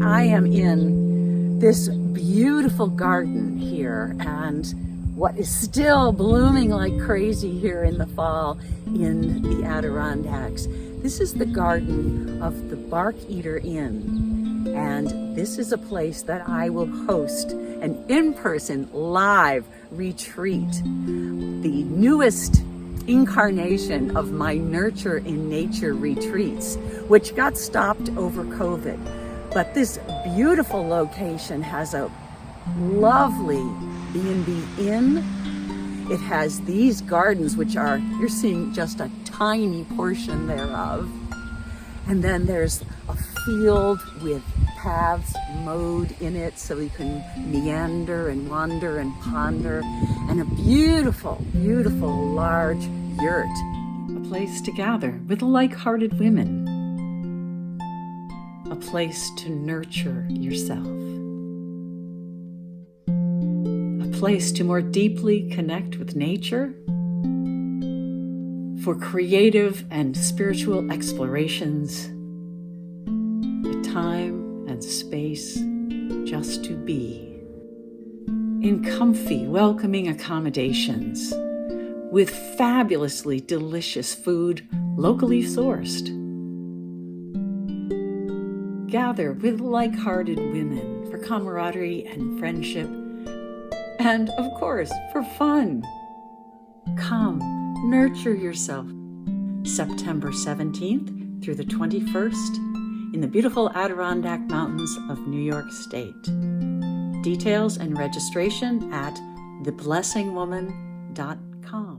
I am in this beautiful garden here, and what is still blooming like crazy here in the fall in the Adirondacks. This is the garden of the Bark Eater Inn, and this is a place that I will host an in-person live retreat, the newest incarnation of my Nurture in Nature retreats, which got stopped over COVID. But this beautiful location has a lovely B&B inn. It has these gardens, which are, you're seeing just a tiny portion thereof. And then there's a field with paths mowed in it so you can meander and wander and ponder, and a beautiful, beautiful large yurt. A place to gather with like-hearted women. A place to nurture yourself. A place to more deeply connect with nature, for creative and spiritual explorations, a time and space just to be, in comfy, welcoming accommodations, with fabulously delicious food locally sourced. Gather with like-hearted women for camaraderie and friendship, and of course, for fun. Come, nurture yourself. September 17th through the 21st in the beautiful Adirondack Mountains of New York State. Details and registration at theblessingwoman.com.